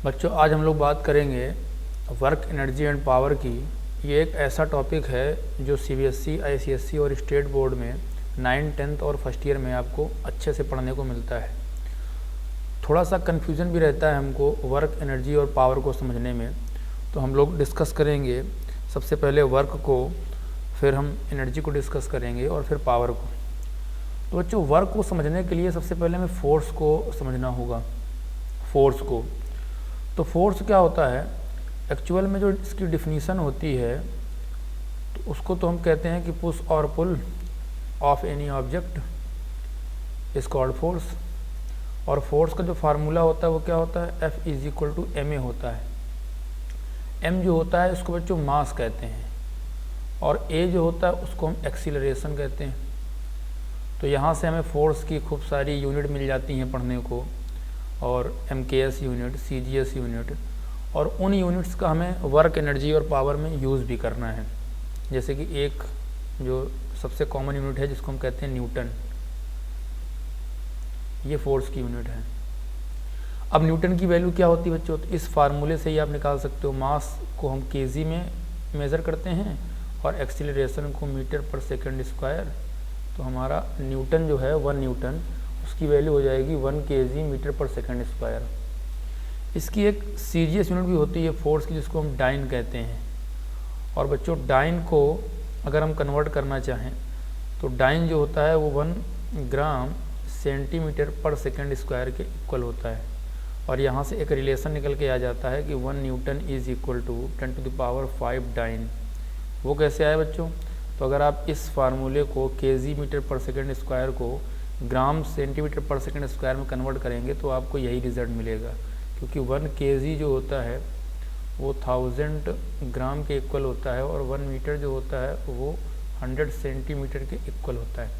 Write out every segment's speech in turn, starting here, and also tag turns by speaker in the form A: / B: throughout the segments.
A: बच्चों आज हम लोग बात करेंगे वर्क एनर्जी एंड पावर की। ये एक ऐसा टॉपिक है जो सीबीएसई, आईसीएसई और स्टेट बोर्ड में 9, 10th और फर्स्ट ईयर में आपको अच्छे से पढ़ने को मिलता है। थोड़ा सा कन्फ्यूज़न भी रहता है हमको वर्क एनर्जी और पावर को समझने में, तो हम लोग डिस्कस करेंगे सबसे पहले वर्क को, फिर हम एनर्जी को डिस्कस करेंगे और फिर पावर को। तो बच्चों वर्क को समझने के लिए सबसे पहले हमें फोर्स को समझना होगा। फोर्स को, तो फोर्स क्या होता है एक्चुअल में, जो इसकी डिफिनीसन होती है तो उसको तो हम कहते हैं कि पुश और pull of any object is called force. और फोर्स का जो फार्मूला होता है वो क्या होता है, F = ma होता है। m जो होता है उसको बच्चों मास कहते हैं और a जो होता है उसको हम एक्सीलरेशन कहते हैं। तो यहाँ से हमें फोर्स की खूब सारी यूनिट मिल जाती हैं पढ़ने को, और MKS यूनिट, CGS यूनिट, और उन यूनिट्स का हमें वर्क एनर्जी और पावर में यूज़ भी करना है। जैसे कि एक जो सबसे कॉमन यूनिट है जिसको हम कहते हैं न्यूटन, ये फोर्स की यूनिट है। अब न्यूटन की वैल्यू क्या होती है बच्चों, तो इस फार्मूले से ही आप निकाल सकते हो। मास को हम kg में मेज़र करते हैं और एक्सीलरेशन को मीटर/सेकंड²। तो हमारा न्यूटन जो है 1 न्यूटन, उसकी वैल्यू हो जाएगी 1 kg मीटर/सेकंड²। इसकी एक CGS यूनिट भी होती है फोर्स की, जिसको हम डाइन कहते हैं। और बच्चों डाइन को अगर हम कन्वर्ट करना चाहें तो डाइन जो होता है वो 1 ग्राम सेंटीमीटर/सेकंड² के इक्वल होता है। और यहाँ से एक रिलेशन निकल के आ जाता है कि 1 newton is equal to 10⁵ dyne. वो कैसे आया बच्चों, तो अगर आप इस फार्मूले को kg मीटर/सेकंड² को ग्राम सेंटीमीटर/सेकंड² में कन्वर्ट करेंगे तो आपको यही रिजल्ट मिलेगा, क्योंकि 1 kg जो होता है वो 1000 ग्राम के इक्वल होता है और 1 मीटर जो होता है वो 100 सेंटीमीटर के इक्वल होता है।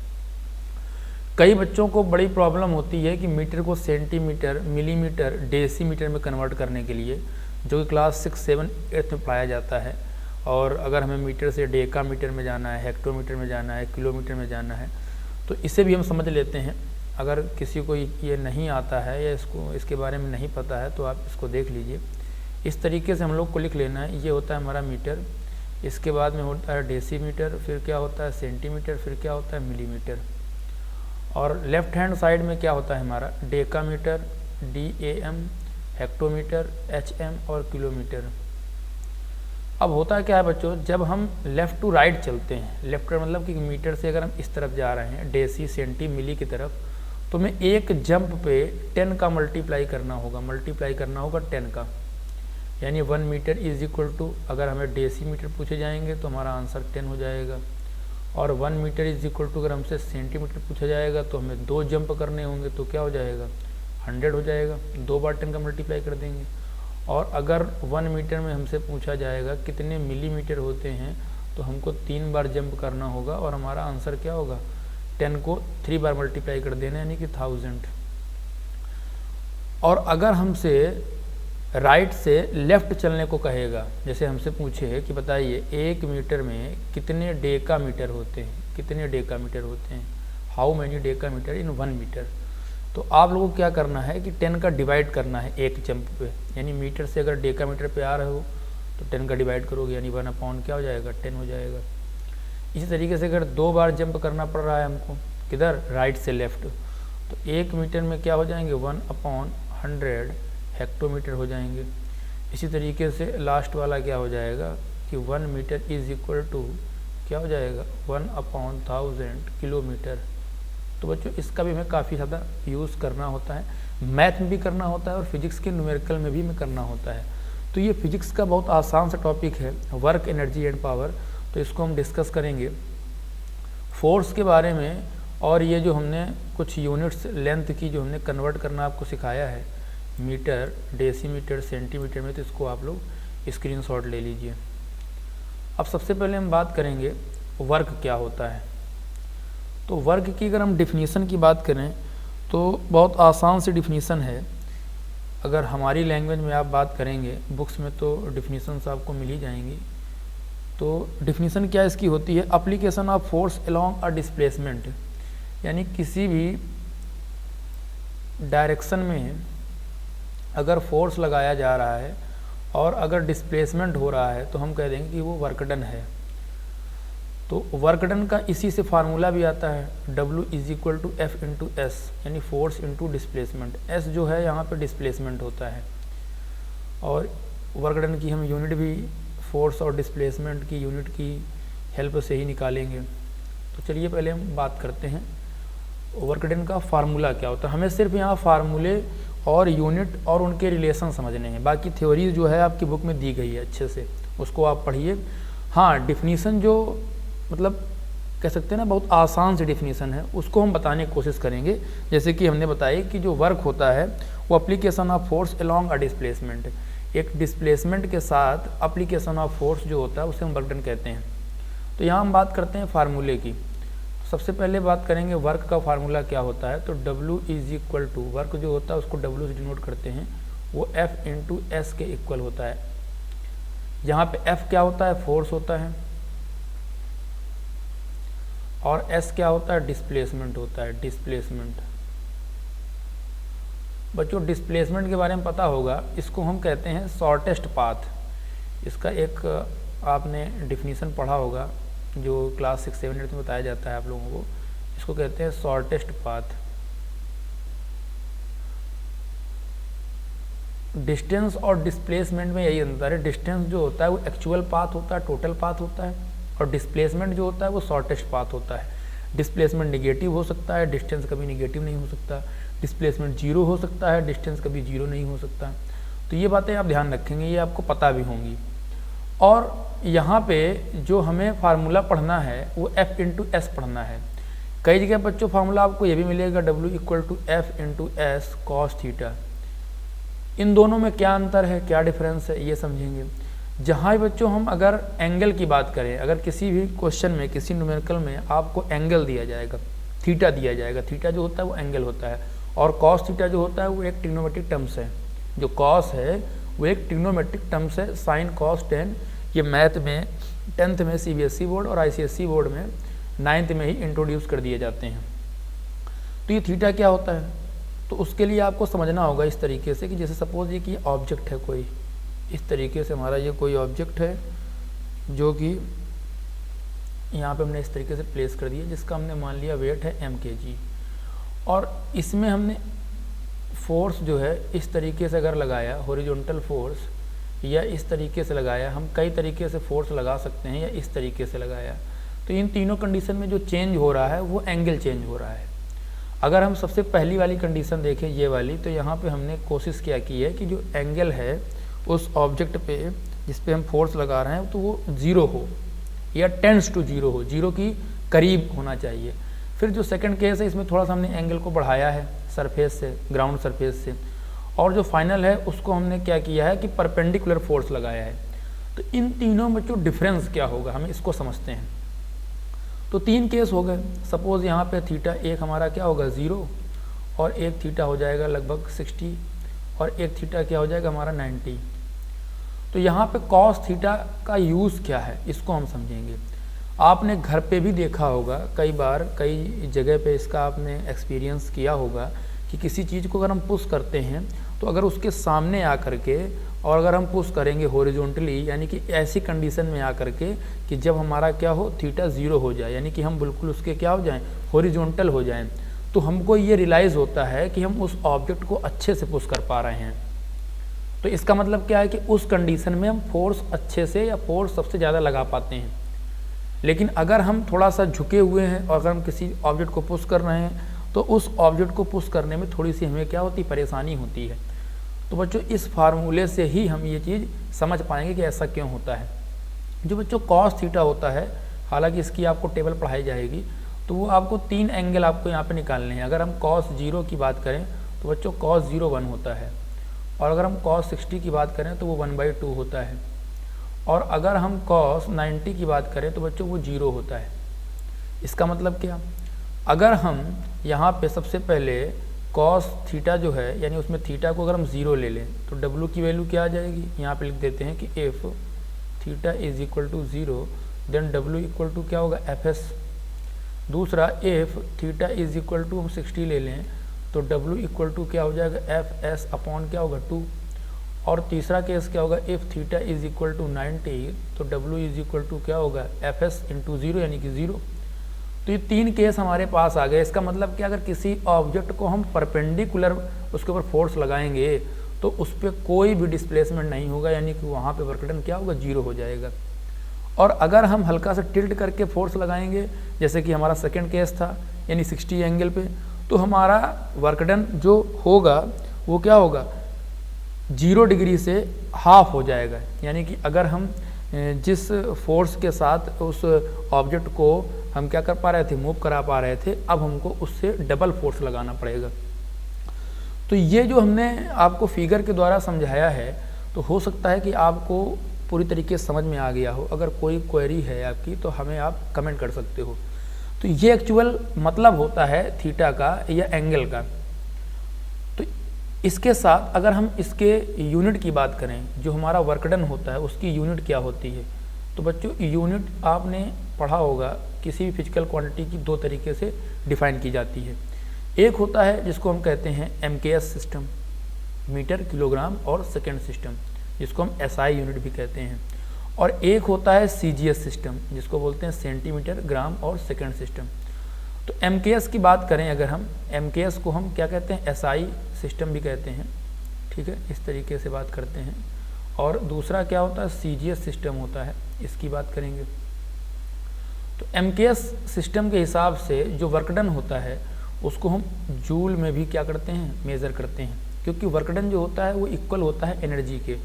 A: कई बच्चों को बड़ी प्रॉब्लम होती है कि मीटर को सेंटीमीटर, मिलीमीटर, डेसीमीटर में कन्वर्ट करने के लिए, जो कि क्लास 6, 7, 8 में पढ़ाया जाता है। और अगर हमें मीटर से डेका मीटर में जाना है, हेक्टोमीटर में जाना है, किलोमीटर में जाना है, तो इसे भी हम समझ लेते हैं। अगर किसी को ये नहीं आता है या इसके बारे में नहीं पता है तो आप इसको देख लीजिए। इस तरीके से हम लोग को लिख लेना है। ये होता है हमारा मीटर, इसके बाद में होता है डेसीमीटर, फिर क्या होता है सेंटीमीटर, फिर क्या होता है मिलीमीटर। और लेफ्ट हैंड साइड में क्या होता है हमारा डेकामीटर, DAM, हेक्टोमीटर, HM और किलोमीटर। अब होता क्या है बच्चों, जब हम लेफ़्ट टू राइट चलते हैं, लेफ्ट मतलब कि मीटर से अगर हम इस तरफ जा रहे हैं डेसी, सेंटी, मिली की तरफ, तो हमें एक जंप पे 10 का मल्टीप्लाई करना होगा 10 का। यानी 1 मीटर इज इक्वल टू, अगर हमें डेसी मीटर पूछे जाएंगे तो हमारा आंसर 10 हो जाएगा। और 1 मीटर इज इक्वल टू अगर हमसे सेंटीमीटर पूछा जाएगा तो हमें 2 जंप करने होंगे, तो क्या हो जाएगा 100 हो जाएगा। 2 बार 10 का मल्टीप्लाई कर देंगे। और अगर 1 मीटर में हमसे पूछा जाएगा कितने मिलीमीटर होते हैं, तो हमको 3 बार जंप करना होगा और हमारा आंसर क्या होगा, 10 को 3 बार मल्टीप्लाई कर देना, यानी कि 1000। और अगर हमसे राइट से लेफ़्ट चलने को कहेगा, जैसे हमसे पूछे कि बताइए 1 मीटर में कितने डेकामीटर होते हैं, how many decametre in 1 metre. तो आप लोगों को क्या करना है कि 10 का डिवाइड करना है एक जंप पे, यानी मीटर से अगर डेकामीटर पे आ रहे हो तो 10 का डिवाइड करोगे, यानी 1/, क्या हो जाएगा 10 हो जाएगा। इसी तरीके से अगर 2 बार जंप करना पड़ रहा है हमको, किधर, राइट से लेफ़्ट, तो 1 मीटर में क्या हो जाएंगे 1/100 हेक्टोमीटर हो जाएंगे। इसी तरीके से लास्ट वाला क्या हो जाएगा कि 1 मीटर इज इक्वल टू क्या हो जाएगा 1/1000 किलोमीटर। तो बच्चों इसका भी हमें काफ़ी ज़्यादा यूज़ करना होता है, मैथ में भी करना होता है और फिजिक्स के न्यूमेरिकल में भी हमें करना होता है। तो ये फिजिक्स का बहुत आसान सा टॉपिक है, वर्क एनर्जी एंड पावर। तो इसको हम डिस्कस करेंगे फोर्स के बारे में। और ये जो हमने कुछ यूनिट्स लेंथ की जो हमने कन्वर्ट करना आपको सिखाया है, मीटर, डेसीमीटर, सेंटीमीटर में, तो इसको आप लोग स्क्रीनशॉट ले लीजिए। अब सबसे पहले हम बात करेंगे वर्क क्या होता है। तो वर्क की अगर हम डिफिनीसन की बात करें तो बहुत आसान सी डिफिनीसन है। अगर हमारी लैंग्वेज में आप बात करेंगे, बुक्स में तो डिफिनीशंस आपको मिल ही जाएंगी। तो डिफिनीसन क्या इसकी होती है, application of force along a displacement, यानी किसी भी डायरेक्शन में अगर फोर्स लगाया जा रहा है और अगर डिस्प्लेसमेंट हो रहा है तो हम कह देंगे कि वो वर्क डन है। तो वर्क डन का इसी से फार्मूला भी आता है, W is equal to F into S, यानी फोर्स इंटू डिस्प्लेसमेंट। एस जो है यहाँ पे डिस्प्लेसमेंट होता है, और वर्क डन की हम यूनिट भी फोर्स और डिस्प्लेसमेंट की यूनिट की हेल्प से ही निकालेंगे। तो चलिए पहले हम बात करते हैं वर्क डन का फार्मूला क्या होता है। हमें सिर्फ यहाँ फार्मूले और यूनिट और उनके रिलेशन समझने हैं, बाकी थ्योरी जो है आपकी बुक में दी गई है, अच्छे से उसको आप पढ़िए। हाँ, डिफिनीसन जो मतलब कह सकते हैं ना बहुत आसान सी डिफिनीसन है, उसको हम बताने की कोशिश करेंगे। जैसे कि हमने बताया कि जो वर्क होता है वो application of force along a displacement, एक डिस्प्लेसमेंट के साथ एप्लीकेशन ऑफ फोर्स जो होता है उसे हम वर्क डन कहते हैं। तो यहाँ हम बात करते हैं फार्मूले की। सबसे पहले बात करेंगे वर्क का फार्मूला क्या होता है। तो W is equal to, work जो होता है उसको W से डिनोट करते हैं, वो F इंटू एस के इक्वल होता है। यहाँ पे F क्या होता है, फोर्स होता है, और S क्या होता है, डिस्प्लेसमेंट होता है, डिस्प्लेसमेंट। बच्चों डिस्प्लेसमेंट के बारे में पता होगा, इसको हम कहते हैं शॉर्टेस्ट पाथ। इसका एक आपने डिफिनीसन पढ़ा होगा जो क्लास 6, 7, 8 में बताया जाता है आप लोगों को, इसको कहते हैं शॉर्टेस्ट पाथ। डिस्टेंस और डिस्प्लेसमेंट में यही अंतर है, डिस्टेंस जो होता है वो एक्चुअल पाथ होता है, टोटल पाथ होता है, और डिस्प्लेसमेंट जो होता है वो शॉर्टेस्ट पाथ होता है। डिस्प्लेसमेंट निगेटिव हो सकता है, डिस्टेंस कभी निगेटिव नहीं हो सकता। डिस्प्लेसमेंट जीरो हो सकता है, डिस्टेंस कभी जीरो नहीं हो सकता। तो ये बातें आप ध्यान रखेंगे, ये आपको पता भी होंगी। और यहाँ पे जो हमें फार्मूला पढ़ना है वो F इंटू एस पढ़ना है। कई जगह बच्चों फार्मूला आपको ये भी मिलेगा W equal to F into S cos theta. इन दोनों में क्या अंतर है, क्या डिफरेंस है, ये समझेंगे। जहाँ बच्चों हम अगर एंगल की बात करें, अगर किसी भी क्वेश्चन में, किसी न्यूमेरिकल में आपको एंगल दिया जाएगा, थीटा दिया जाएगा, थीटा जो होता है वो एंगल होता है, और कॉस थीटा जो होता है वो एक ट्रिग्नोमेट्रिक टर्म्स है। जो कॉस है वो एक ट्रिग्नोमेट्रिक टर्म्स है, साइन कॉस टेन। ये मैथ में 10th में CBSE बोर्ड और ICSE बोर्ड में 9th में ही इंट्रोड्यूस कर दिए जाते हैं। तो ये थीटा क्या होता है, तो उसके लिए आपको समझना होगा इस तरीके से कि जैसे सपोज ये कि ऑब्जेक्ट है कोई, इस तरीके से हमारा ये कोई ऑब्जेक्ट है जो कि यहाँ पे हमने इस तरीके से प्लेस कर दिया, जिसका हमने मान लिया वेट है mkg, और इसमें हमने फोर्स जो है इस तरीके से अगर लगाया, हॉरिजॉन्टल फोर्स, या इस तरीके से लगाया, हम कई तरीके से फोर्स लगा सकते हैं, या इस तरीके से लगाया, तो इन तीनों कंडीशन में जो चेंज हो रहा है वो एंगल चेंज हो रहा है। अगर हम सबसे पहली वाली कंडीशन देखें, ये वाली, तो यहाँ पे हमने कोशिश क्या की है कि जो एंगल है उस ऑब्जेक्ट पे जिस पे हम फोर्स लगा रहे हैं तो वो जीरो हो या टेंड्स टू जीरो हो, जीरो की करीब होना चाहिए। फिर जो सेकंड केस है इसमें थोड़ा सा हमने एंगल को बढ़ाया है सरफेस से, ग्राउंड सरफेस से, और जो फाइनल है उसको हमने क्या किया है कि परपेंडिकुलर फोर्स लगाया है। तो इन तीनों में जो डिफरेंस क्या होगा हमें इसको समझते हैं। तो 3 केस हो गए। सपोज यहाँ पे थीटा एक हमारा क्या होगा 0, और एक थीटा हो जाएगा लगभग 60, और एक थीटा क्या हो जाएगा हमारा 90। तो यहाँ पे कॉस थीटा का यूज़ क्या है इसको हम समझेंगे। आपने घर पे भी देखा होगा, कई बार कई जगह पे इसका आपने एक्सपीरियंस किया होगा कि किसी चीज़ को अगर हम पुश करते हैं तो अगर उसके सामने आकर के, और अगर हम पुश करेंगे हॉरिजॉन्टली, यानी कि ऐसी कंडीशन में आकर के कि जब हमारा क्या हो थीटा 0 हो जाए, यानी कि हम बिल्कुल उसके क्या हो जाएं, हॉरिजॉन्टल हो जाएं, तो हमको ये रियलाइज़ होता है कि हम उस ऑब्जेक्ट को अच्छे से पुश कर पा रहे हैं। तो इसका मतलब क्या है कि उस कंडीशन में हम फोर्स अच्छे से या फोर्स सबसे ज़्यादा लगा पाते हैं। लेकिन अगर हम थोड़ा सा झुके हुए हैं और अगर हम किसी ऑब्जेक्ट को पुश कर रहे हैं तो उस ऑब्जेक्ट को पुश करने में थोड़ी सी हमें क्या होती, परेशानी होती है। तो बच्चों इस फार्मूले से ही हम ये चीज़ समझ पाएंगे कि ऐसा क्यों होता है। जो बच्चों कॉस थीटा होता है, हालांकि इसकी आपको टेबल पढ़ाई जाएगी, तो वो आपको 3 एंगल आपको यहाँ पे निकालने हैं। अगर हम कॉस 0 की बात करें तो बच्चों कॉस 0 1 होता है, और अगर हम कॉस 60 की बात करें तो वो 1/2 होता है, और अगर हम कॉस 90 की बात करें तो बच्चों वो 0 होता है। इसका मतलब क्या, अगर हम यहाँ पे सबसे पहले कॉस थीटा जो है, यानी उसमें थीटा को अगर हम 0 ले लें तो W की वैल्यू क्या आ जाएगी, यहाँ पे लिख देते हैं कि F theta is equal to 0, then W equal to क्या होगा FS। दूसरा F theta is equal to हम 60 ले लें तो W इक्वल टू क्या हो जाएगा, एफ एस अपॉन क्या होगा 2। और तीसरा केस क्या होगा, if theta is equal to 90 तो W इज इक्वल टू क्या होगा, एफ एस इंटू 0 यानी कि 0। तो ये 3 केस हमारे पास आ गए। इसका मतलब कि अगर किसी ऑब्जेक्ट को हम परपेंडिकुलर उसके ऊपर फोर्स लगाएंगे तो उस पर कोई भी डिस्प्लेसमेंट नहीं होगा, यानी कि वहाँ पे वर्क डन क्या होगा, 0 हो जाएगा। और अगर हम हल्का सा टिल्ट करके फोर्स लगाएंगे, जैसे कि हमारा सेकंड केस था यानी 60 एंगल पे, तो हमारा वर्क डन जो होगा वो क्या होगा, 0 डिग्री से हाफ हो जाएगा। यानी कि अगर हम जिस फोर्स के साथ उस ऑब्जेक्ट को हम क्या कर पा रहे थे, मूव करा पा रहे थे, अब हमको उससे डबल फोर्स लगाना पड़ेगा। तो ये जो हमने आपको फिगर के द्वारा समझाया है, तो हो सकता है कि आपको पूरी तरीके से समझ में आ गया हो। अगर कोई क्वेरी है आपकी तो हमें आप कमेंट कर सकते हो। तो ये एक्चुअल मतलब होता है थीटा का या एंगल का। तो इसके साथ अगर हम इसके यूनिट की बात करें, जो हमारा वर्क डन होता है उसकी यूनिट क्या होती है, तो बच्चों यूनिट आपने पढ़ा होगा, किसी भी फिजिकल क्वांटिटी की 2 तरीके से डिफाइन की जाती है। एक होता है जिसको हम कहते हैं MKS सिस्टम, मीटर किलोग्राम और सेकंड सिस्टम, जिसको हम SI यूनिट भी कहते हैं। और एक होता है CGS सिस्टम, जिसको बोलते हैं सेंटीमीटर ग्राम और सेकंड सिस्टम। तो MKS की बात करें अगर हम, MKS को हम क्या कहते हैं, SI सिस्टम भी कहते हैं, ठीक है, इस तरीके से बात करते हैं। और दूसरा क्या होता है, CGS सिस्टम होता है, इसकी बात करेंगे। तो MKS सिस्टम के हिसाब से जो वर्क डन होता है उसको हम जूल में भी क्या करते हैं, मेज़र करते हैं, क्योंकि वर्क डन जो होता है वो इक्वल होता है एनर्जी के।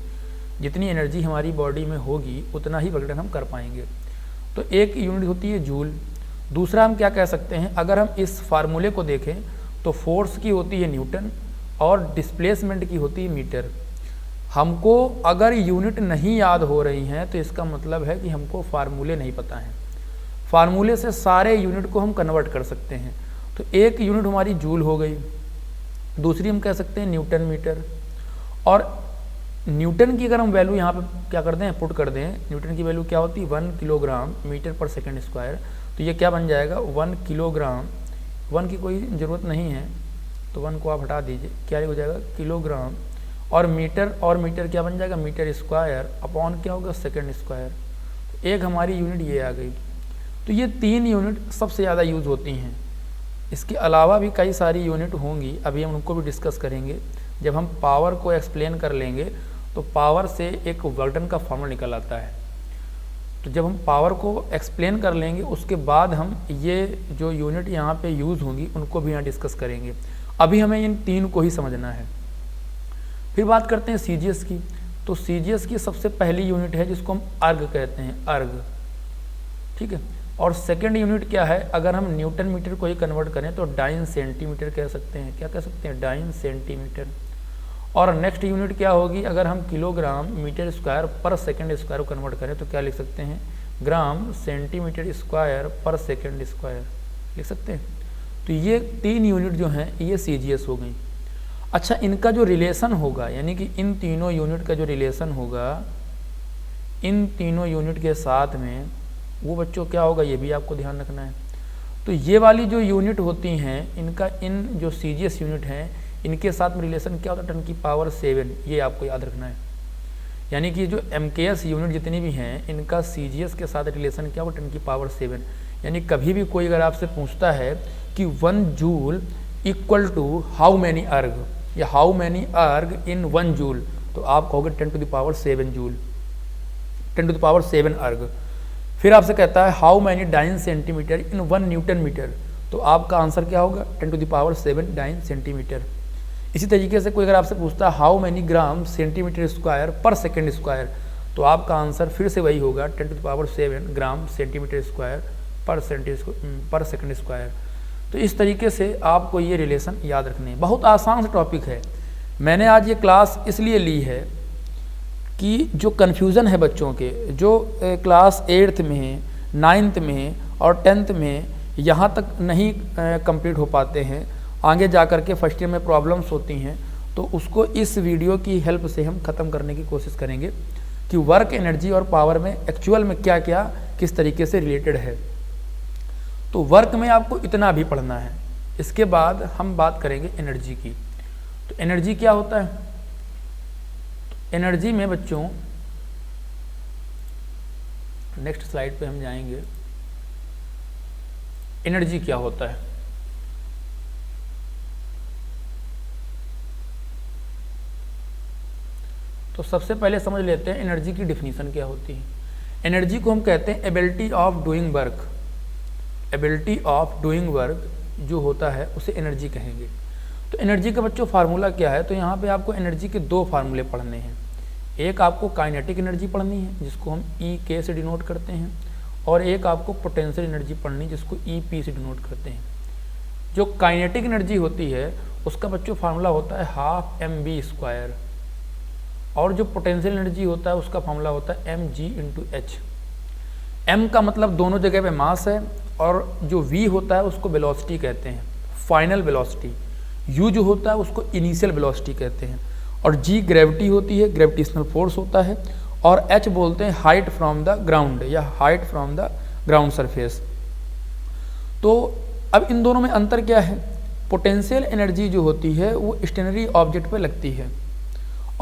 A: जितनी एनर्जी हमारी बॉडी में होगी उतना ही वर्क डन हम कर पाएंगे। तो एक यूनिट होती है जूल। दूसरा हम क्या कह सकते हैं, अगर हम इस फार्मूले को देखें तो फोर्स की होती है न्यूटन और डिस्प्लेसमेंट की होती है मीटर। हमको अगर यूनिट नहीं याद हो रही हैं तो इसका मतलब है कि हमको फार्मूले नहीं पता हैं। फार्मूले से सारे यूनिट को हम कन्वर्ट कर सकते हैं। तो एक यूनिट हमारी जूल हो गई, दूसरी हम कह सकते हैं न्यूटन मीटर। और न्यूटन की अगर हम वैल्यू यहाँ पे क्या कर दें, पुट कर दें, न्यूटन की वैल्यू क्या होती है, 1 किलोग्राम मीटर पर सेकंड स्क्वायर। तो ये क्या बन जाएगा, 1 किलोग्राम, 1 की कोई ज़रूरत नहीं है तो 1 को आप हटा दीजिए, क्या हो जाएगा किलोग्राम, और मीटर क्या बन जाएगा, मीटर स्क्वायर अपॉन क्या होगा, सेकंड स्क्वायर। एक हमारी यूनिट ये आ गई। तो ये 3 यूनिट सबसे ज़्यादा यूज़ होती हैं। इसके अलावा भी कई सारी यूनिट होंगी, अभी हम उनको भी डिस्कस करेंगे। जब हम पावर को एक्सप्लेन कर लेंगे तो पावर से एक वर्क डन का फॉर्मूला निकल आता है। तो जब हम पावर को एक्सप्लेन कर लेंगे उसके बाद हम ये जो यूनिट यहाँ पे यूज़ होंगी उनको भी यहाँ डिस्कस करेंगे। अभी हमें इन 3 को ही समझना है। फिर बात करते हैं CGS की। तो CGS की सबसे पहली यूनिट है जिसको हम अर्ग कहते हैं, अर्ग, ठीक है। और सेकंड यूनिट क्या है, अगर हम न्यूटन मीटर को ही कन्वर्ट करें तो डाइन सेंटीमीटर कह सकते हैं। क्या कह सकते हैं, डाइन सेंटीमीटर। और नेक्स्ट यूनिट क्या होगी, अगर हम kilogram metre square per second square को कन्वर्ट करें तो क्या लिख सकते हैं, ग्राम centimetre square per second square लिख सकते हैं। तो ये 3 यूनिट जो हैं ये CGS हो गई। अच्छा, इनका जो रिलेशन होगा, यानी कि इन तीनों यूनिट का जो रिलेशन होगा इन तीनों यूनिट के साथ में, वो बच्चों क्या होगा, ये भी आपको ध्यान रखना है। तो ये वाली जो यूनिट होती हैं इनका, इन जो CGS यूनिट हैं इनके साथ में रिलेशन क्या होता है, 10 की पावर 7, ये आपको याद रखना है। यानी कि जो MKS यूनिट जितनी भी हैं इनका CGS के साथ रिलेशन क्या होगा, 10 की पावर 7। यानी कभी भी कोई अगर आपसे पूछता है कि 1 joule equal to how many erg, या हाउ मैनी अर्ग इन 1 जूल, तो आप कहोगे 10 to the power 7 joule, 10 to the power 7 erg. फिर आपसे कहता है how many dyne centimetre in 1 newton metre, तो आपका आंसर क्या होगा, 10 to the power 7 dyne centimetre. इसी तरीके से कोई अगर आपसे पूछता है how many gram centimetre square per second square, तो आपका आंसर फिर से वही होगा, 10 to the power 7 gram centimetre square per second square. तो इस तरीके से आपको ये रिलेशन याद रखने हैं। बहुत आसान सा टॉपिक है। मैंने आज ये क्लास इसलिए ली है कि जो कन्फ्यूज़न है बच्चों के, जो क्लास 8th में, 9th में और 10th में यहाँ तक नहीं कंप्लीट हो पाते हैं, आगे जा कर के फर्स्ट ईयर में प्रॉब्लम्स होती हैं, तो उसको इस वीडियो की हेल्प से हम ख़त्म करने की कोशिश करेंगे कि वर्क, एनर्जी और पावर में एक्चुअल में क्या क्या किस तरीके से रिलेटेड है। तो वर्क में आपको इतना भी पढ़ना है, इसके बाद हम बात करेंगे एनर्जी की। तो एनर्जी क्या होता है? एनर्जी में बच्चों नेक्स्ट स्लाइड पे हम जाएंगे। एनर्जी क्या होता है? तो सबसे पहले समझ लेते हैं एनर्जी की डिफिनीशन क्या होती है। एनर्जी को हम कहते हैं ability of doing work. Ability of doing work जो होता है उसे एनर्जी कहेंगे। तो एनर्जी का बच्चों फार्मूला क्या है? तो यहाँ पे आपको एनर्जी के दो फार्मूले पढ़ने हैं। एक आपको काइनेटिक एनर्जी पढ़नी है जिसको हम ई के से डिनोट करते हैं, और एक आपको पोटेंशियल एनर्जी पढ़नी जिसको ई पी से डिनोट करते हैं। जो काइनेटिक एनर्जी होती है उसका बच्चों फार्मूला होता है हाफ एम बी स्क्वायर, और जो पोटेंशियल एनर्जी होता है उसका फार्मूला होता है M G into H. M का मतलब दोनों जगह पे मास है, और जो वी होता है उसको वेलोसिटी कहते हैं, फाइनल वेलोसिटी। यू जो होता है उसको इनिशियल वेलोसिटी कहते हैं, और जी ग्रेविटी होती है, ग्रेविटेशनल फोर्स होता है, और एच बोलते हैं हाइट फ्रॉम द ग्राउंड या height from the ground surface. तो अब इन दोनों में अंतर क्या है? पोटेंशियल एनर्जी जो होती है वो स्टेशनरी ऑब्जेक्ट पे लगती है,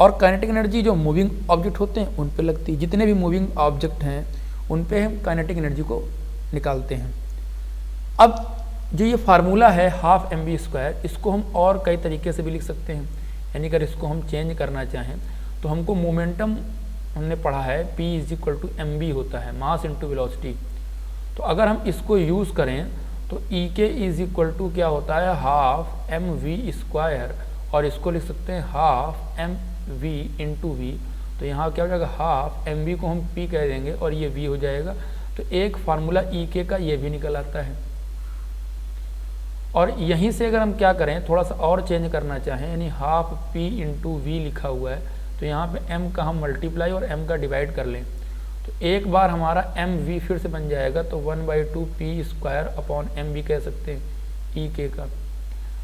A: और काइनेटिक एनर्जी जो मूविंग ऑब्जेक्ट होते हैं उन पे लगती है। जितने भी मूविंग ऑब्जेक्ट हैं उन पे हम काइनेटिक एनर्जी को निकालते हैं। अब जो ये फार्मूला है हाफ एम बी स्क्वायर, इसको हम और कई तरीके से भी लिख सकते हैं। यानी अगर इसको हम चेंज करना चाहें तो हमको मोमेंटम हमने पढ़ा है P is equal to M B होता है, मास इंटू वेलोसिटी। तो अगर हम इसको यूज़ करें तो ई के इज इक्वल टू क्या होता है हाफ एम वी स्क्वायर, और इसको लिख सकते हैं half M V into V. तो यहाँ क्या हो जाएगा हाफ एम वी को हम P कह देंगे और ये V हो जाएगा। तो एक फार्मूला ई के का ये भी निकल आता है। और यहीं से अगर हम क्या करें थोड़ा सा और चेंज करना चाहें, यानी हाफ P इंटू वी लिखा हुआ है, तो यहाँ पे m का हम मल्टीप्लाई और m का डिवाइड कर लें तो एक बार हमारा एम वी फिर से बन जाएगा। तो 1/2 पी स्क्वायर अपॉन एम भी कह सकते हैं ई के का।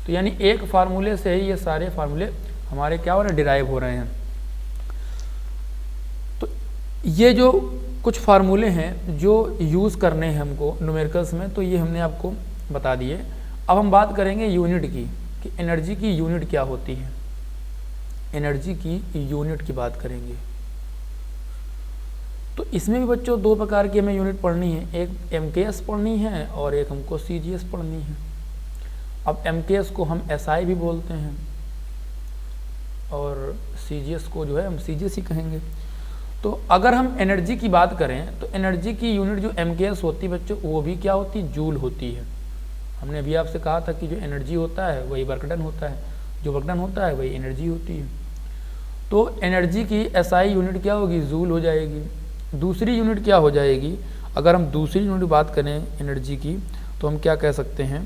A: तो यानी एक फार्मूले से ही ये सारे फार्मूले हमारे क्या हो रहे हैं, डिराइव हो रहे हैं। तो ये जो कुछ फार्मूले हैं जो यूज़ करने हैं हमको न्यूमेरिकल्स में, तो ये हमने आपको बता दिए। अब हम बात करेंगे यूनिट की, कि एनर्जी की यूनिट क्या होती है। एनर्जी की यूनिट की बात करेंगे तो इसमें भी बच्चों दो प्रकार की हमें यूनिट पढ़नी है, एक एमकेएस पढ़नी है और एक हमको सीजीएस पढ़नी है। अब एमकेएस को हम एसआई भी बोलते हैं और सीजीएस को जो है हम सीजीएस ही कहेंगे। तो अगर हम एनर्जी की बात करें तो एनर्जी की यूनिट जो एमकेएस होती है बच्चों, वो भी क्या होती है, जूल होती है। हमने अभी आपसे कहा था कि जो एनर्जी होता है वही वर्क डन होता है, जो वर्क डन होता है वही एनर्जी होती है। तो एनर्जी की एसआई यूनिट क्या होगी, जूल हो जाएगी। दूसरी यूनिट क्या हो जाएगी, अगर हम दूसरी यूनिट बात करें एनर्जी की तो हम क्या कह सकते हैं,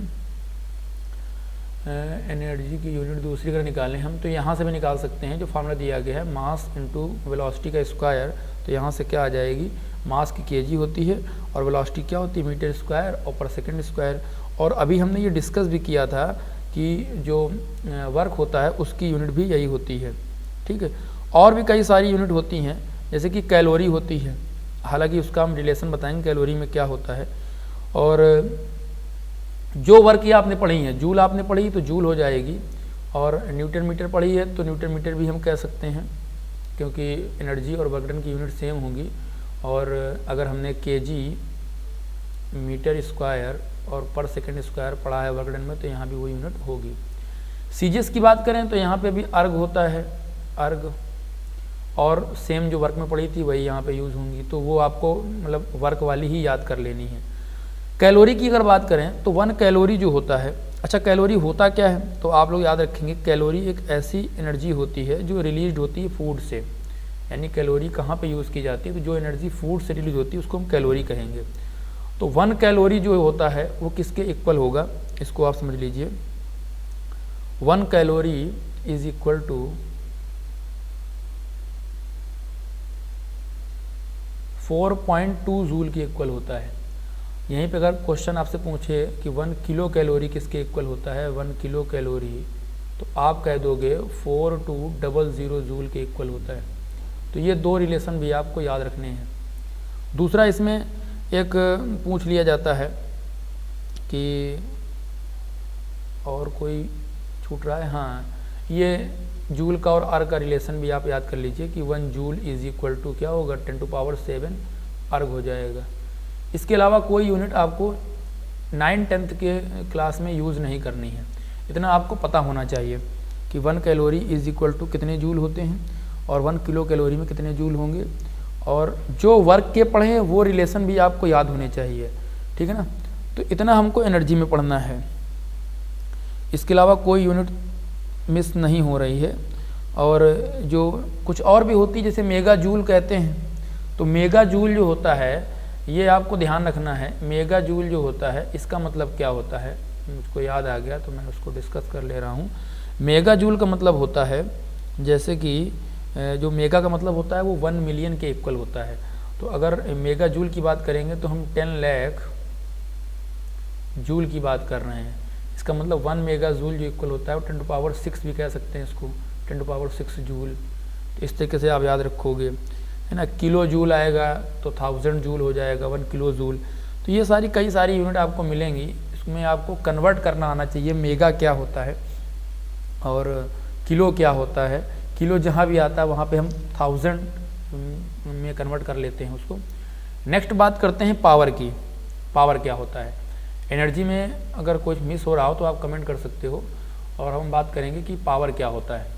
A: एनर्जी की यूनिट दूसरी अगर निकालें हम तो यहाँ से भी निकाल सकते हैं। जो फार्मूला दिया गया है मास इंटू वेलोसिटी का स्क्वायर, तो यहाँ से क्या आ जाएगी, मास की केजी होती है और वेलोसिटी क्या होती है, मीटर स्क्वायर और पर सेकंड स्क्वायर। और अभी हमने ये डिस्कस भी किया था कि जो वर्क होता है उसकी यूनिट भी यही होती है, ठीक है। और भी कई सारी यूनिट होती हैं, जैसे कि कैलोरी होती है, हालांकि उसका हम रिलेशन बताएंगे कैलोरी में क्या होता है। और जो वर्क ये आपने पढ़ी है, जूल आपने पढ़ी तो जूल हो जाएगी, और न्यूटन मीटर पढ़ी है तो न्यूटन मीटर भी हम कह सकते हैं, क्योंकि एनर्जी और वर्क डन की यूनिट सेम होंगी। और अगर हमने केजी मीटर स्क्वायर और पर सेकंड स्क्वायर पढ़ा है वर्क डन में, तो यहाँ भी वो यूनिट होगी। सीजीएस की बात करें तो यहाँ पे भी अर्ग होता है, अर्ग, और सेम जो वर्क में पढ़ी थी वही यहाँ पे यूज़ होंगी, तो वो आपको मतलब वर्क वाली ही याद कर लेनी है। कैलोरी की अगर बात करें तो 1 कैलोरी जो होता है, अच्छा कैलोरी होता क्या है, तो आप लोग याद रखेंगे कैलोरी एक ऐसी एनर्जी होती है जो रिलीज होती है फूड से। यानी कैलोरी कहाँ पे यूज़ की जाती है, तो जो एनर्जी फूड से रिलीज होती है उसको हम कैलोरी कहेंगे। तो 1 कैलोरी जो होता है वो किसके इक्वल होगा, इसको आप समझ लीजिए। 1 calorie is equal to 4.2 joule के इक्वल होता है। यहीं पे अगर क्वेश्चन आपसे पूछे कि 1 किलो कैलोरी किसके इक्वल होता है, 1 किलो कैलोरी, तो आप कह दोगे 4200 जूल के इक्वल होता है। तो ये दो रिलेशन भी आपको याद रखने हैं। दूसरा इसमें एक पूछ लिया जाता है कि और कोई छूट रहा है, हाँ ये जूल का और अर्ग का रिलेशन भी आप याद कर लीजिए कि 1 जूल इज इक्वल टू क्या होगा 10⁻7 अर्ग हो जाएगा। इसके अलावा कोई यूनिट आपको 9th के क्लास में यूज़ नहीं करनी है, इतना आपको पता होना चाहिए कि 1 कैलोरी इज इक्वल टू कितने जूल होते हैं और 1 किलो कैलोरी में कितने जूल होंगे, और जो वर्क के पढ़े हैं वो रिलेशन भी आपको याद होने चाहिए, ठीक है ना। तो इतना हमको एनर्जी में पढ़ना है, इसके अलावा कोई यूनिट मिस नहीं हो रही है। और जो कुछ और भी होती है जैसे मेगा जूल कहते हैं, तो मेगा जूल जो होता है ये आपको ध्यान रखना है। मेगा जूल जो होता है इसका मतलब क्या होता है, मुझको याद आ गया तो मैं उसको डिस्कस कर ले रहा हूँ। मेगा जूल का मतलब होता है जैसे कि जो मेगा का मतलब होता है वो 1 मिलियन के इक्वल होता है। तो अगर मेगा जूल की बात करेंगे तो हम 10 लाख जूल की बात कर रहे हैं, इसका मतलब 1 मेगा जूल जो इक्वल होता है वो 10⁻6 भी कह सकते हैं इसको, 10⁻6 जूल। तो इस तरीके से आप याद रखोगे, है ना। किलो जूल आएगा तो 1000 जूल हो जाएगा 1 किलो जूल। तो ये सारी कई सारी यूनिट आपको मिलेंगी, इसमें आपको कन्वर्ट करना आना चाहिए मेगा क्या होता है और किलो क्या होता है। किलो जहाँ भी आता है वहाँ पे हम 1000 में कन्वर्ट कर लेते हैं उसको। नेक्स्ट बात करते हैं पावर की। पावर क्या होता है, एनर्जी में अगर कुछ मिस हो रहा हो तो आप कमेंट कर सकते हो, और हम बात करेंगे कि पावर क्या होता है।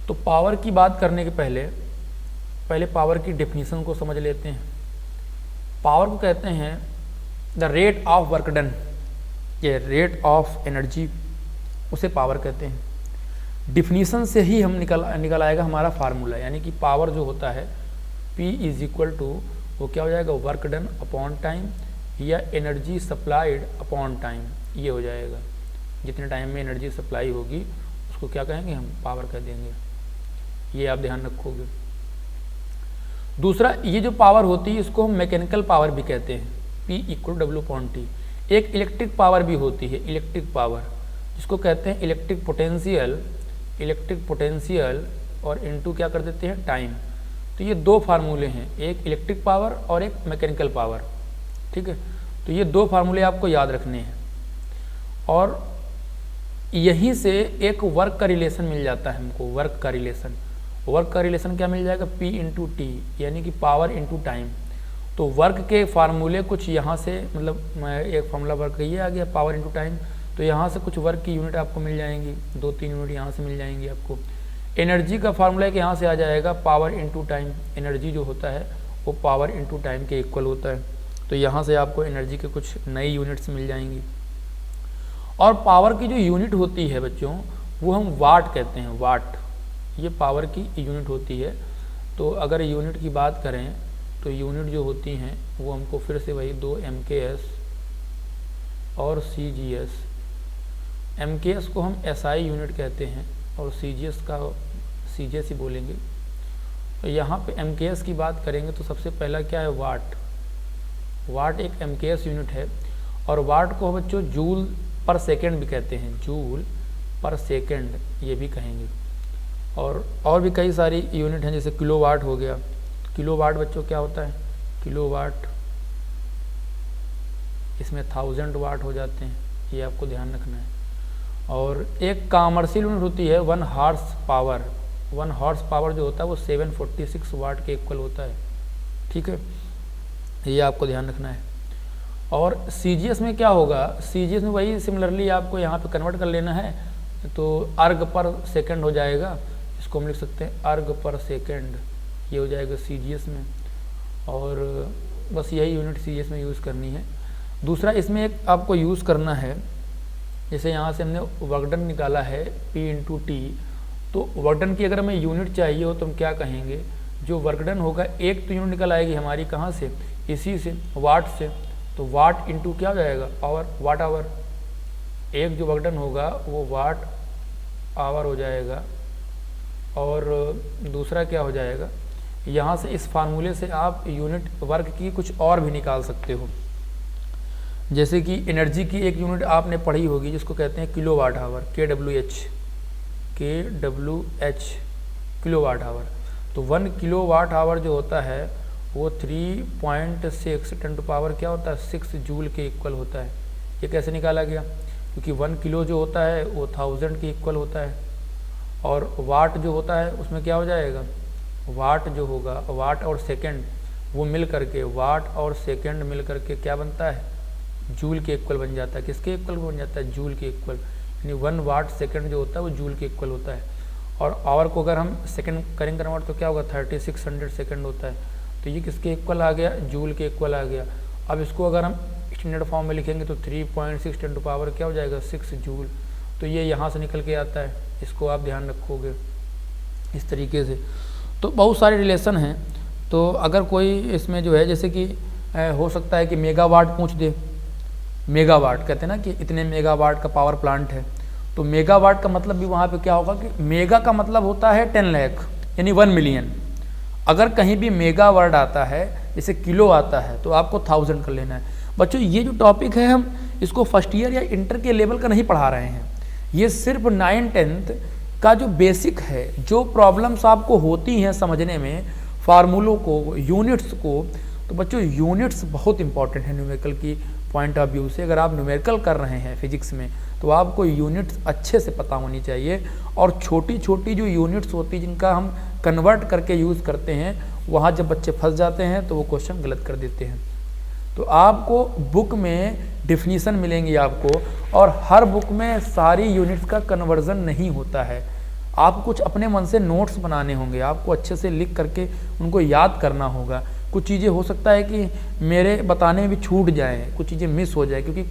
A: तो पावर की बात करने के पहले पावर की डेफिनेशन को समझ लेते हैं। पावर को कहते हैं the rate of work done, ये रेट ऑफ एनर्जी, उसे पावर कहते हैं। डिफिनीशन से ही हम निकल आएगा हमारा फार्मूला, यानी कि पावर जो होता है P इज इक्वल टू वो क्या हो जाएगा वर्क डन अपॉन टाइम या एनर्जी सप्लाइड अपॉन टाइम, ये हो जाएगा। जितने टाइम में एनर्जी सप्लाई होगी उसको क्या कहेंगे हम, पावर कह देंगे, ये आप ध्यान रखोगे। दूसरा, ये जो पावर होती है इसको हम मैकेनिकल पावर भी कहते हैं, P equal W upon T। एक इलेक्ट्रिक पावर भी होती है, इलेक्ट्रिक पावर, जिसको कहते हैं इलेक्ट्रिक पोटेंशियल और इनटू क्या कर देते हैं टाइम। तो ये दो फार्मूले हैं, एक इलेक्ट्रिक पावर और एक मैकेनिकल पावर, ठीक है। तो ये दो फार्मूले आपको याद रखने हैं, और यहीं से एक वर्क का रिलेशन मिल जाता है हमको। वर्क का रिलेशन क्या मिल जाएगा, P इंटू टी, यानी कि पावर इंटू टाइम। तो वर्क के फार्मूले कुछ यहाँ से, मतलब एक फार्मूला वर्क का ये आ गया पावर इंटू टाइम, तो यहाँ से कुछ वर्क की यूनिट आपको मिल जाएंगी, 2-3 यूनिट यहाँ से मिल जाएंगी आपको। एनर्जी का फार्मूला कि यहाँ से आ जाएगा पावर इंटू टाइम, एनर्जी जो होता है वो पावर इंटू टाइम के इक्वल होता है। तो यहाँ से आपको एनर्जी के कुछ नई यूनिट्स मिल जाएंगी। और पावर की जो यूनिट होती है बच्चों वो हम वाट कहते हैं, वाट, ये पावर की यूनिट होती है। तो अगर यूनिट की बात करें तो यूनिट जो होती हैं वो हमको फिर से वही 2 MKS और CGS। MKS को हम SI यूनिट कहते हैं और CGS का CGS ही बोलेंगे। तो यहाँ पे MKS की बात करेंगे तो सबसे पहला क्या है, वाट। वाट एक MKS यूनिट है, और वाट को बच्चों जूल पर सेकेंड भी कहते हैं, जूल पर सेकेंड ये भी कहेंगे। और भी कई सारी यूनिट हैं, जैसे किलोवाट हो गया। किलोवाट बच्चों क्या होता है, किलोवाट, इसमें 1000 वाट हो जाते हैं, ये आपको ध्यान रखना है। और एक कॉमर्शियल यूनिट होती है 1 हॉर्स पावर। 1 हॉर्स पावर जो होता है वो 746 वाट के इक्वल होता है, ठीक है, ये आपको ध्यान रखना है। और CGS में क्या होगा, CGS में वही सिमिलरली आपको यहाँ पे कन्वर्ट कर लेना है, तो अर्ग पर सेकंड हो जाएगा, इसको हम लिख सकते हैं अर्ग पर सेकंड, ये हो जाएगा CGS में। और बस यही यूनिट CGS में यूज़ करनी है। दूसरा इसमें एक आपको यूज़ करना है, जैसे यहाँ से हमने वर्कडन निकाला है P इंटू टी, तो वर्कडन की अगर हमें यूनिट चाहिए हो तो हम क्या कहेंगे, जो वर्कडन होगा एक तो यूनिट निकल आएगी हमारी कहाँ से, इसी से, वाट से। तो वाट इंटू क्या हो जाएगा, पावर, वाट आवर। एक जो वर्कडन होगा वो वाट आवर हो जाएगा। और दूसरा क्या हो जाएगा, यहाँ से इस फार्मूले से आप यूनिट वर्क की कुछ और भी निकाल सकते हो। जैसे कि एनर्जी की एक यूनिट आपने पढ़ी होगी जिसको कहते हैं kilowatt hour, KWH, kilowatt hour. तो 1 किलोवाट आवर जो होता है वो 3.6 10 टू पावर क्या होता है 6 जूल के इक्वल होता है, ये कैसे निकाला गया, क्योंकि 1 किलो जो होता है वो 1000 के इक्वल होता है, और वाट जो होता है उसमें क्या हो जाएगा, वाट जो होगा, वाट और सेकंड वो मिल करके, वाट और सेकंड मिल करके क्या बनता है, जूल के इक्वल बन जाता है। किसके इक्वल बन जाता है, जूल के इक्वल, यानी 1 वाट सेकंड जो होता है वो जूल के इक्वल होता है। और आवर को अगर हम सेकंड करेंगे कन्वर्ट तो क्या होगा, 3600 सेकंड होता है। तो ये किसके इक्वल आ गया, जूल के इक्वल आ गया। अब इसको अगर हम स्टैंडर्ड फॉर्म में लिखेंगे तो 3.6 × 10 क्या हो जाएगा, 6 जूल। तो ये यहाँ से निकल के आता है, इसको आप ध्यान रखोगे इस तरीके से। तो बहुत सारे रिलेशन हैं। तो अगर कोई इसमें जो है जैसे कि हो सकता है कि मेगावाट पूछ दे, मेगावाट कहते हैं ना कि इतने मेगावाट का पावर प्लांट है, तो मेगावाट का मतलब भी वहाँ पे क्या होगा कि मेगा का मतलब होता है 10 लाख यानी 1 मिलियन। अगर कहीं भी मेगा वर्ड आता है जैसे किलो आता है तो आपको 1000 कर लेना है। बच्चों ये जो टॉपिक है हम इसको फर्स्ट ईयर या इंटर के लेवल का नहीं पढ़ा रहे हैं, ये सिर्फ 9-10 का जो बेसिक है, जो प्रॉब्लम्स आपको होती हैं समझने में, फार्मूलों को, यूनिट्स को। तो बच्चों यूनिट्स बहुत इंपॉर्टेंट है न्यूमेरिकल की पॉइंट ऑफ व्यू से। अगर आप न्यूमेरिकल कर रहे हैं फिजिक्स में तो आपको यूनिट्स अच्छे से पता होनी चाहिए, और छोटी छोटी जो यूनिट्स होती हैं जिनका हम कन्वर्ट करके यूज़ करते हैं, वहाँ जब बच्चे फंस जाते हैं तो वो क्वेश्चन गलत कर देते हैं। तो आपको बुक में डिफिनीशन मिलेंगी आपको, और हर बुक में सारी यूनिट्स का कन्वर्जन नहीं होता है। आपको कुछ अपने मन से नोट्स बनाने होंगे, आपको अच्छे से लिख करके उनको याद करना होगा। कुछ चीज़ें हो सकता है कि मेरे बताने में भी छूट जाए, कुछ चीज़ें मिस हो जाए, क्योंकि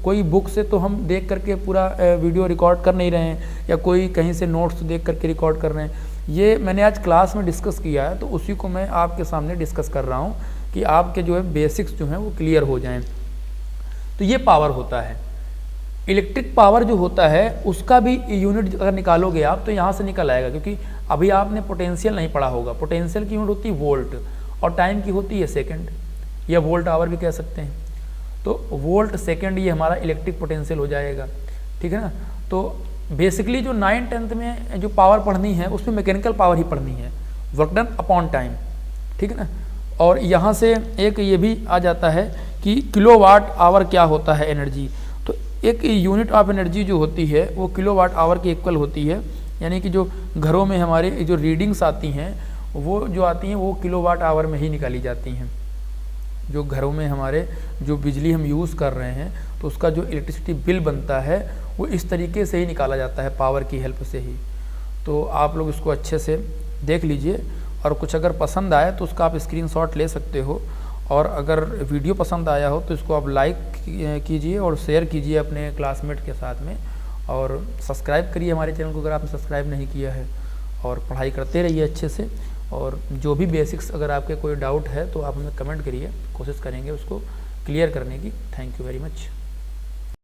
A: कोई बुक से तो हम देख करके पूरा वीडियो रिकॉर्ड कर नहीं रहे हैं, या कोई कहीं से नोट्स देख करके रिकॉर्ड कर रहे हैं। ये मैंने आज क्लास में डिस्कस किया है, तो उसी को मैं आपके सामने डिस्कस कर रहा हूँ कि आपके जो है बेसिक्स जो हैं वो क्लियर हो जाएं। तो ये पावर होता है। इलेक्ट्रिक पावर जो होता है उसका भी यूनिट अगर निकालोगे आप तो यहाँ से निकल आएगा, क्योंकि अभी आपने पोटेंशियल नहीं पढ़ा होगा। पोटेंशियल की यूनिट होती है वोल्ट, और टाइम की होती है सेकंड, या वोल्ट आवर भी कह सकते हैं। तो वोल्ट सेकंड ये हमारा इलेक्ट्रिक पोटेंशियल हो जाएगा, ठीक है ना। तो बेसिकली जो 9-10 में जो पावर पढ़नी है उसमें मैकेनिकल पावर ही पढ़नी है, वर्क डन अपॉन टाइम, ठीक है ना। और यहाँ से एक ये भी आ जाता है कि किलोवाट आवर क्या होता है, एनर्जी। तो एक यूनिट ऑफ एनर्जी जो होती है वो किलोवाट आवर के इक्वल होती है, यानी कि जो घरों में हमारे जो रीडिंग्स आती हैं वो जो आती हैं वो किलोवाट आवर में ही निकाली जाती हैं। जो घरों में हमारे जो बिजली हम यूज़ कर रहे हैं तो उसका जो इलेक्ट्रिसिटी बिल बनता है वो इस तरीके से ही निकाला जाता है, पावर की हेल्प से ही। तो आप लोग इसको अच्छे से देख लीजिए, और कुछ अगर पसंद आए तो उसका आप स्क्रीनशॉट ले सकते हो, और अगर वीडियो पसंद आया हो तो इसको आप लाइक कीजिए और शेयर कीजिए अपने क्लासमेट के साथ में, और सब्सक्राइब करिए हमारे चैनल को अगर आपने सब्सक्राइब नहीं किया है, और पढ़ाई करते रहिए अच्छे से। और जो भी बेसिक्स अगर आपके कोई डाउट है तो आप हमें कमेंट करिए, कोशिश करेंगे उसको क्लियर करने की। Thank you very much.